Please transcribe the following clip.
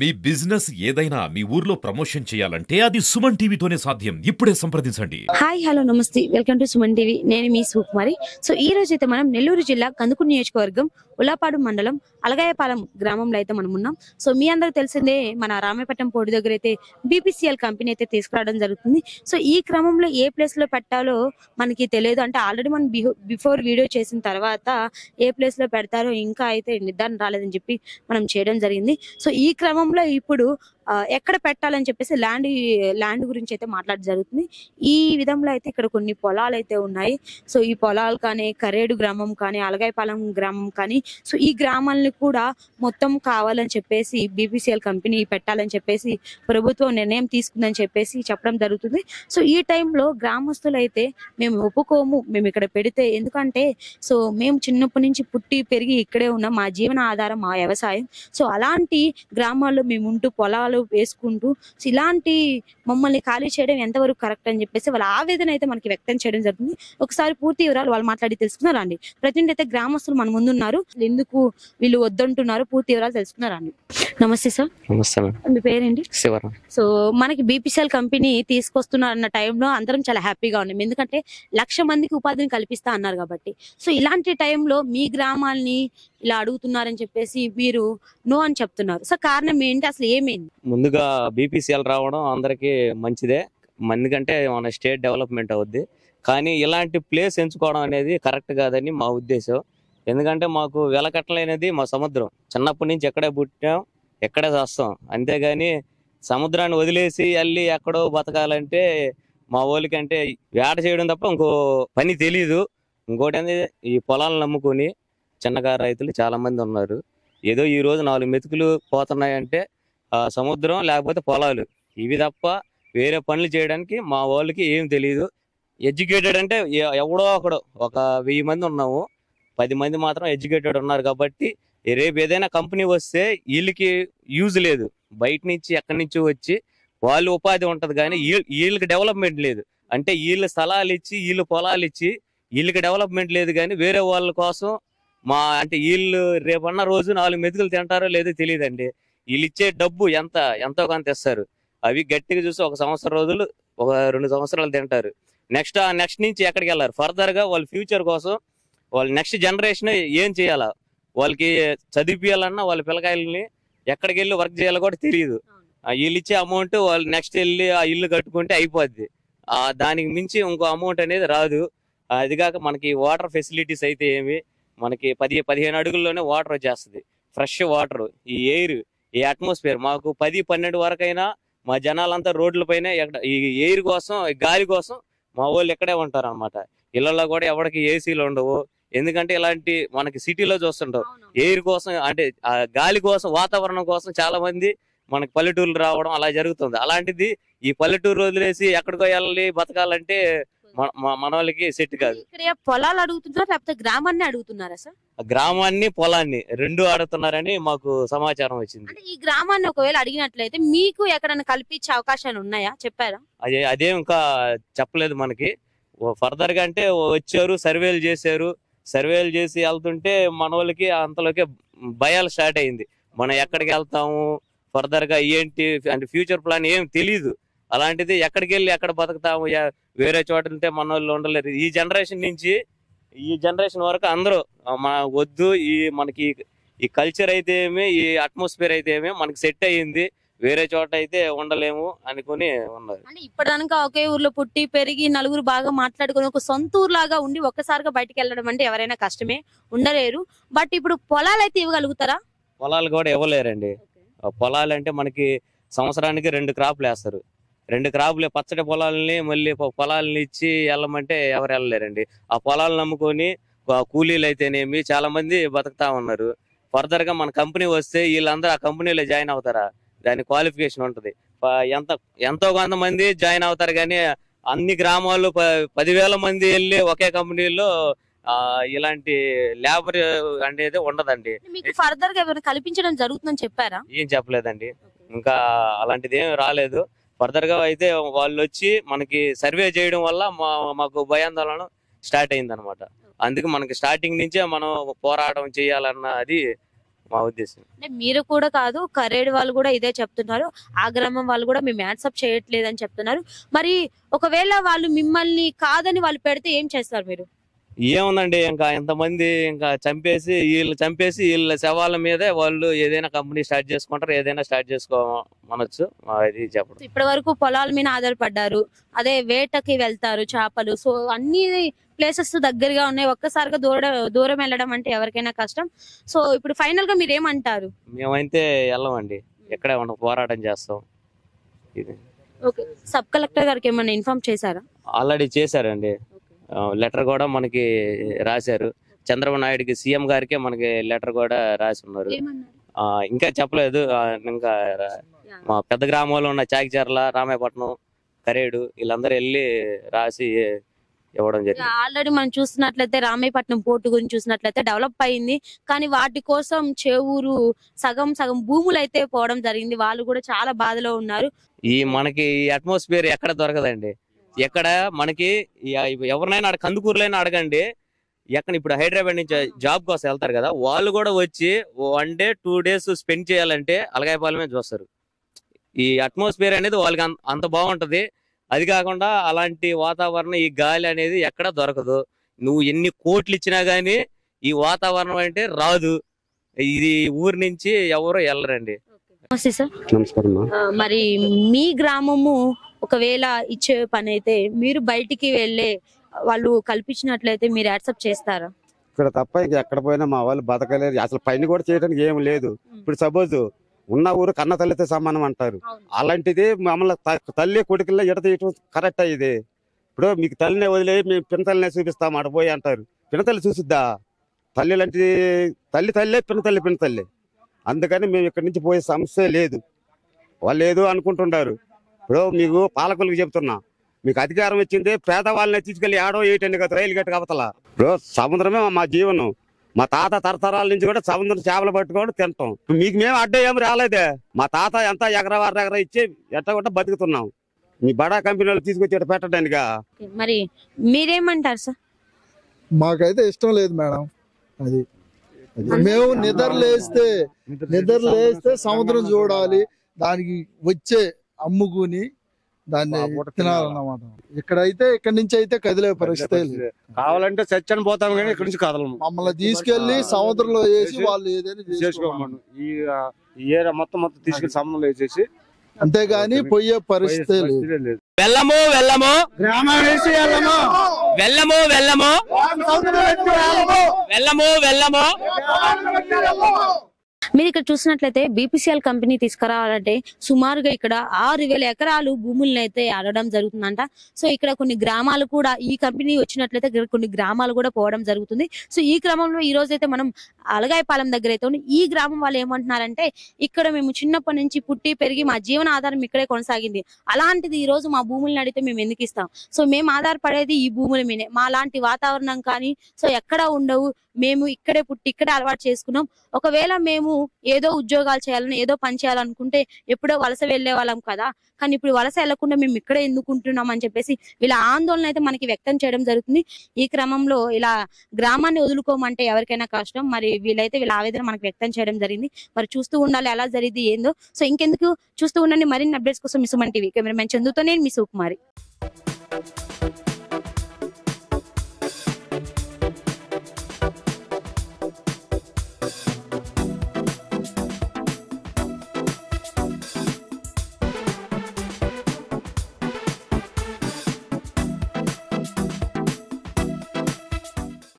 మీ business ఏదైనా మీ ఊర్లో promotion చేయాలంటే అది సుమన్ టీవీతోనే సాధ్యం. ఇప్పుడే సంప్రదించండి. హాయ్ హలో నమస్తే వెల్కమ్ టు సుమన్ టీవీ. నేను మీ సుకుమారి. సో ఈ రోజు అయితే మనం నెల్లూరు జిల్లా కందుకూరు నియోజకవర్గం ఉల్లాపాడు మండలం అలగాయపాలెం గ్రామంలో అయితే మనం ఉన్నాం. సో మీ అందరికి తెలిసిందే మన రామేపట్నం పోర్టు దగ్గర అయితే బీపీసీఎల్ కంపెనీ అయితే తీసుకురావడం జరుగుతుంది. సో ఈ క్రమంలో ఏ ప్లేస్ లో పెట్టాలో మనకి తెలియదు. అంటే ఆల్రెడీ మనం బిఫోర్ వీడియో చేసిన తర్వాత ఏ ప్లేస్ లో పెడతారో ఇంకా అయితే నిర్ధారణ రాలేదని చెప్పి మనం చేయడం జరిగింది. సో ఈ క్రమంలో ఇప్పుడు ఎక్కడ పెట్టాలని చెప్పేసి ల్యాండ్ గురించి అయితే మాట్లాడడం జరుగుతుంది. ఈ విధంలో అయితే ఇక్కడ కొన్ని పొలాలు అయితే ఉన్నాయి. సో ఈ పొలాలు కానీ కరేడు గ్రామం కానీ అలగాయపాలెం గ్రామం కానీ సో ఈ గ్రామాలని కూడా మొత్తం కావాలని చెప్పేసి బీపీసీఎల్ కంపెనీ పెట్టాలని చెప్పేసి ప్రభుత్వం నిర్ణయం తీసుకుందని చెప్పేసి చెప్పడం జరుగుతుంది. సో ఈ టైంలో గ్రామస్తులు అయితే మేము ఒప్పుకోము, మేము ఇక్కడ పెడితే, ఎందుకంటే సో మేము చిన్నప్పటి నుంచి పుట్టి పెరిగి ఇక్కడే ఉన్నాం, మా జీవన ఆధారం మా వ్యవసాయం. సో అలాంటి గ్రామాల్లో మేము ఉంటూ పొలాలు వేసుకుంటూ ఇలాంటి మమ్మల్ని ఖాళీ చేయడం ఎంతవరకు కరెక్ట్ అని చెప్పేసి వాళ్ళ ఆవేదన అయితే మనకి వ్యక్తం చేయడం జరుగుతుంది. ఒకసారి పూర్తి వివరాలు వాళ్ళు మాట్లాడి తెలుసుకున్నారండి. ప్రజెంట్ అయితే గ్రామస్తులు మన ముందున్నారు. ఎందుకు వీళ్ళు వద్దంటున్నారు పూర్తి వివరాలు తెలుసుకున్నారండి. నమస్తే సార్. నమస్తే మేడం. మీ పేరేంటి? శివరాం. సో మనకి బీపీసీఎల్ కంపెనీ తీసుకొస్తున్నారు అన్న టైంలో అందరం చాలా హ్యాపీగా ఉన్నాం, ఎందుకంటే 1,00,000 మందికి ఉపాధిని కల్పిస్తా అన్నారు కాబట్టి. సో ఇలాంటి టైంలో మీ గ్రామాల్ని ఇలా అడుగుతున్నారని చెప్పేసి మీరు నో అని చెప్తున్నారు. సో కారణం ఏంటి, అసలు ఏమైంది? ముందుగా బీపీసీఎల్ రావడం అందరికీ మంచిదే, ఎందుకంటే మన స్టేట్ డెవలప్మెంట్ అవుద్ది. కానీ ఇలాంటి ప్లేస్ ఎంచుకోవడం అనేది కరెక్ట్ కాదని మా ఉద్దేశం. ఎందుకంటే మాకు వెలకట్టలేనిది మా సముద్రం. చిన్నప్పటి నుంచి ఎక్కడే పుట్టాం, ఎక్కడే చేస్తాం. అంతేగాని సముద్రాన్ని వదిలేసి వెళ్ళి ఎక్కడో బతకాలంటే మా వాళ్ళకంటే వేట చేయడం తప్ప ఇంకో పని తెలీదు. ఇంకోటి అనేది ఈ పొలాలను నమ్ముకొని చిన్నకారు రైతులు చాలా మంది ఉన్నారు. ఏదో ఈ రోజు 4 మెతుకులు పోతున్నాయంటే సముద్రం లేకపోతే పొలాలు, ఇవి తప్ప వేరే పనులు చేయడానికి మా వాళ్ళకి ఏం తెలియదు. ఎడ్యుకేటెడ్ అంటే ఎవడో ఒకడు, ఒక 1000 మంది ఉన్నాము, 10 మంది మాత్రం ఎడ్యుకేటెడ్ ఉన్నారు. కాబట్టి రేపు ఏదైనా కంపెనీ వస్తే వీళ్ళకి యూజ్ లేదు. బయట నుంచి ఎక్కడి నుంచి వచ్చి వాళ్ళు ఉపాధి ఉంటది, కానీ వీళ్ళకి డెవలప్మెంట్ లేదు. అంటే వీళ్ళు స్థలాలు ఇచ్చి వీళ్ళు పొలాలు ఇచ్చి వీళ్ళకి డెవలప్మెంట్ లేదు. కానీ వేరే వాళ్ళ కోసం అంటే వీళ్ళు రేపన్న రోజు 4 మెతుకులు తింటారో లేదో తెలియదండి. వీళ్ళు ఇచ్చే డబ్బు ఎంతో కొంత ఇస్తారు. అవి గట్టిగా చూసి 1 సంవత్సరం రోజులు, 2 సంవత్సరాలు తింటారు. నెక్స్ట్ నుంచి ఎక్కడికి వెళ్ళారు? ఫర్దర్ గా వాళ్ళ ఫ్యూచర్ కోసం వాళ్ళ నెక్స్ట్ జనరేషన్ ఏం చేయాలా, వాళ్ళకి చదివిపియాలన్నా వాళ్ళ పిల్లకాయలని ఎక్కడికి వెళ్ళి వర్క్ చేయాలో కూడా తెలియదు. వీళ్ళు ఇచ్చే అమౌంట్ వాళ్ళు నెక్స్ట్ వెళ్ళి ఆ ఇల్లు కట్టుకుంటే అయిపోద్ది. దానికి మించి ఇంకో అమౌంట్ అనేది రాదు. అదిగాక మనకి వాటర్ ఫెసిలిటీస్ అయితే ఏమి, మనకి 10-15 అడుగుల్లోనే వాటర్ వచ్చేస్తుంది, ఫ్రెష్ వాటర్. ఈ ఎయిర్, ఈ అట్మాస్ఫియర్ మాకు 10-12 వరకైనా మా జనాలంతా రోడ్ల పైన ఈ ఎయిర్ కోసం, ఈ గాలి కోసం మా వాళ్ళు ఇక్కడే ఉంటారు అనమాట. ఇళ్లలో కూడా ఎవరికి ఏసీలు ఉండవు. ఎందుకంటే ఇలాంటి మనకి సిటీలో చూస్తుంటాం ఎయిర్ కోసం, అంటే ఆ గాలి కోసం, వాతావరణం కోసం చాలా మంది మనకి పల్లెటూర్లు రావడం అలా జరుగుతుంది. అలాంటిది ఈ పల్లెటూరు వదిలేసి ఎక్కడికో వెళ్ళాలి బతకాలంటే మన వాళ్ళకి సెట్ కాదు. ఇక్కడ పొలాలు అడుగుతున్నారా లేకపోతే గ్రామాన్ని అడుగుతున్నారా సార్? గ్రామాన్ని పొలాన్ని రెండు ఆడుతున్నారని మాకు సమాచారం వచ్చింది. అంటే ఈ గ్రామాన్ని ఒకవేళ అడిగినట్లయితే మీకు ఎక్కడైనా కల్పించే అవకాశాలు ఉన్నాయా, చెప్పారా? అదే ఇంకా చెప్పలేదు మనకి. ఫర్దర్ గా అంటే వచ్చారు, సర్వేలు చేసి వెళ్తుంటే మన వాళ్ళకి అంతలోకే భయాలు స్టార్ట్ అయింది. మనం ఎక్కడికి వెళ్తాము, ఫర్దర్ గా ఏంటి అంటే ఫ్యూచర్ ప్లాన్ ఏం తెలీదు. అలాంటిది ఎక్కడికి వెళ్ళి ఎక్కడ బతుకుతాము, వేరే చోట ఉంటే మన వాళ్ళు ఉండలేరు. ఈ జనరేషన్ వరకు అందరూ వద్దు, మనకి ఈ కల్చర్ అయితే ఏమి, ఈ అట్మాస్ఫియర్ అయితే ఏమి మనకి సెట్ అయ్యింది, వేరే చోట అయితే ఉండలేము అనుకుని ఉన్నారు. అంటే ఇప్పటిదాకా ఒకే ఊర్లో పుట్టి పెరిగి నలుగురు బాగా మాట్లాడుకుని ఒక సొంత ఊర్లాగా ఉండి ఒక్కసారిగా బయటకు వెళ్ళడం అంటే ఎవరైనా కష్టమే, ఉండలేరు. బట్ ఇప్పుడు పొలాలు అయితే ఇవ్వగలుగుతారా? పొలాలు కూడా ఇవ్వలేరండి. పొలాలు అంటే మనకి సంవత్సరానికి 2 క్రాప్లు వేస్తారు. 2 క్రాప్లు పచ్చడి పొలాలని మళ్ళీ పొలాలని ఇచ్చి వెళ్ళమంటే ఎవరు వెళ్ళలేరండి. ఆ పొలాలు నమ్ముకొని కూలీలు అయితేనేమి చాలా మంది బతుకుతా ఉన్నారు. ఫర్దర్ గా మన కంపెనీ వస్తే వీళ్ళందరూ ఆ కంపెనీలో జాయిన్ అవుతారా? దాని క్వాలిఫికేషన్ ఉంటది. ఎంతో కొంతమంది జాయిన్ అవుతారు, కానీ అన్ని గ్రామాల్లో 10,000 మంది వెళ్ళి ఒకే కంపెనీలో ఇలాంటి లేబర్ అనేది ఉండదండి. మీకు ఫర్దర్ గా ఎవరైనా కల్పించడం జరుగుతుందని చెప్పారా? ఏం చెప్పలేదండి, ఇంకా అలాంటిది ఏం రాలేదు. ఫర్దర్ గా అయితే వాళ్ళు వచ్చి మనకి సర్వే చేయడం వల్ల మాకు భయాందోళన స్టార్ట్ అయింది అనమాట. అందుకు మనకి స్టార్టింగ్ నుంచే మనం పోరాటం చేయాలన్న అది మా ఉద్దేశం. అంటే మీరు కూడా కాదు, కరేడ్ వాళ్ళు కూడా ఇదే చెప్తున్నారు, ఆ గ్రామం వాళ్ళు కూడా మేము యాక్సెప్ట్ చేయట్లేదు అని చెప్తున్నారు. మరి ఒకవేళ వాళ్ళు మిమ్మల్ని కాదని వాళ్ళు పెడితే ఏం చేస్తారు మీరు? ఏముందండి, ఇంకా ఎంతమంది ఇంకా చంపేసి వీళ్ళ శవాల మీదే వాళ్ళు ఏదైనా కంపెనీ స్టార్ట్ చేసుకుంటారు, ఏదైనా స్టార్ట్ చేసుకోమనొచ్చు. అది చెప్పడం. ఇప్పటి వరకు పొలాల మీద ఆధారపడ్డారు, అదే వేటకి వెళ్తారు చేపలు, సో అన్ని ప్లేసెస్ దగ్గరగా ఉన్నాయి, ఒక్కసారిగా దూరం వెళ్ళడం అంటే ఎవరికైనా కష్టం. సో ఇప్పుడు ఫైనల్ గా మీరు ఏమంటారు? మేమైతే వెళ్ళమండి, ఎక్కడే ఉన్న పోరాటం చేస్తాం. ఇది ఓకే, సబ్ కలెక్టర్ గారికి ఏమైనా ఇన్ఫార్మ్ చేశారా? ఆల్రెడీ చేశారండి, లెటర్ కూడా మనకి రాశారు. చంద్రబాబు నాయుడుకి, సీఎం గారికి మనకి లెటర్ కూడా రాసి ఉన్నారు. ఇంకా చెప్పలేదు. ఇంకా మా పెద్ద గ్రామంలో ఉన్న చాకిచర్ల, రామాయపట్నం, కరేడు వీళ్ళందరూ వెళ్ళి రాసి ఇవ్వడం జరిగింది. ఆల్రెడీ మనం చూస్తున్నట్లయితే రామాయపట్నం పోర్టు గురించి చూసినట్లయితే డెవలప్ అయింది, కానీ వాటి కోసం చేవూరు సగం భూములు అయితే పోవడం జరిగింది. వాళ్ళు కూడా చాలా బాధలో ఉన్నారు. మనకి ఈ అట్మాస్ఫియర్ ఎక్కడ దొరకదండి. ఎక్కడ మనకి ఎవరినైనా కందుకూరులైనా అడగండి, ఎక్కడ ఇప్పుడు హైదరాబాద్ నుంచి జాబ్ కోసం వెళ్తారు కదా, వాళ్ళు కూడా వచ్చి 1 డే 2 డేస్ స్పెండ్ చేయాలంటే అలగాయపాలెమే చూస్తారు. ఈ అట్మాస్ఫియర్ అనేది వాళ్ళకి అంత బాగుంటది. అది కాకుండా అలాంటి వాతావరణం, ఈ గాలి అనేది ఎక్కడ దొరకదు. నువ్వు ఎన్ని కోట్లు ఇచ్చినా గానీ ఈ వాతావరణం అంటే రాదు. ఇది ఊరి నుంచి ఎవరు వెళ్ళరండి. నమస్తే సార్. నమస్కారం. మరి మీ గ్రామము ఒకవేళ ఇచ్చే పని అయితే మీరు బయటికి వెళ్ళే వాళ్ళు కల్పించినట్లయితే మీరు యాక్సెప్ట్ చేస్తారా? ఇక్కడ తప్ప ఇంకా ఎక్కడ పోయినా మా వాళ్ళు బతకలేరు, అసలు పని కూడా చేయడానికి ఏం లేదు. ఇప్పుడు సపోజ్ ఉన్న ఊరు కన్న తల్లితో సమానం అంటారు, అలాంటిది మమ్మల్ని తల్లి కొడుకుల్లో ఎడ తీయటం కరెక్ట్ అయ్యేది. ఇప్పుడు మీకు తల్లినే వదిలే మేము పినతల్లినే చూపిస్తాం అడపోయి అంటారు. పినతల్లి చూసిద్దా? తల్లి లాంటి తల్లే పినతల్లి. అందుకని మేము ఇక్కడి నుంచి పోయే సమస్య లేదు. వాళ్ళు ఏదో అనుకుంటున్నారు. ఇప్పుడు మీకు పాలకులకు చెప్తున్నా, మీకు అధికారం వచ్చింది, పేదవాళ్ళని తీసుకెళ్లి ఆడో ఏటండి కదా రైలు గట్టు అవతల. ఇప్పుడు సముద్రమే మా జీవనం. మా తాత తరతరాల నుంచి కూడా సముద్రం చేపలు పట్టుకొని తింటాం. మీకు మేము అడ్డం ఏమి రాలేదే. మా తాత ఎంత ఎగర ఇచ్చి ఎట్ట కూడా బతుకుతున్నాం. మీ బడా కంపెనీలు తీసుకొచ్చి పెట్టడానిక. మరి మీరేమంటారు సార్? మాకైతే ఇష్టం లేదు మేడం. అది మేము నిద్ర లేస్తే సముద్రం చూడాలి, దానికి వచ్చే అమ్ముకుని దాన్ని తినాలన్నమాట. ఇక్కడైతే ఇక్కడి నుంచి అయితే కదిలే పరిస్థితి లేదు. కావాలంటే చచ్చని పోతాం కానీ ఇక్కడి నుంచి కదలము. మమ్మల్ని తీసుకెళ్లి సముద్రంలో వేసి వాళ్ళు ఏదైనా చేసుకోమను. ఈ ఏరియా మొత్తం తీసుకెళ్లి సముద్రంలో వేసేసి, అంతేగాని పోయే పరిస్థితి లేదు. వెళ్ళము మీరు ఇక్కడ చూసినట్లయితే బీపీసీఎల్ కంపెనీ తీసుకురావాలంటే సుమారుగా ఇక్కడ 6,000 ఎకరాలు భూములను అయితే ఆడడం జరుగుతుందంట. సో ఇక్కడ కొన్ని గ్రామాలు కూడా ఈ కంపెనీ వచ్చినట్లయితే కొన్ని గ్రామాలు కూడా పోవడం జరుగుతుంది. సో ఈ క్రమంలో ఈ రోజు అయితే మనం అలగాయపాలెం దగ్గర అయితే ఈ గ్రామం వాళ్ళు ఏమంటున్నారంటే, ఇక్కడ మేము చిన్నప్పటి నుంచి పుట్టి పెరిగి మా జీవన ఆధారం ఇక్కడే కొనసాగింది, అలాంటిది ఈ రోజు మా భూములను అడిగితే మేము ఎందుకు ఇస్తాం? సో మేము ఆధారపడేది ఈ భూముల మీదే, మా లాంటి వాతావరణం కానీ సో ఎక్కడ ఉండవు, మేము ఇక్కడే పుట్టి ఇక్కడే అలవాటు చేసుకున్నాం. ఒకవేళ మేము ఏదో ఉద్యోగాలు చేయాలని ఏదో పని చేయాలనుకుంటే ఎప్పుడో వలస వెళ్లే వాళ్ళం కదా, కానీ ఇప్పుడు వలస వెళ్లకుండా మేము ఇక్కడే ఎందుకుంటున్నాం అని చెప్పేసి వీళ్ళ ఆందోళన అయితే మనకి వ్యక్తం చేయడం జరుగుతుంది. ఈ క్రమంలో ఇలా గ్రామాన్ని వదులుకోమంటే ఎవరికైనా కష్టం, మరి వీళ్ళైతే వీళ్ళ ఆవేదన మనకు వ్యక్తం చేయడం జరిగింది. మరి చూస్తూ ఉండాలి ఎలా జరిగింది ఏందో. సో ఇంకెందుకు, చూస్తూ ఉండండి. మరిన్ని అప్డేట్స్ కోసం మీ సుమన్ టీవీ కెమెరామెన్ చందుతో నేను మీ సుకుమారి.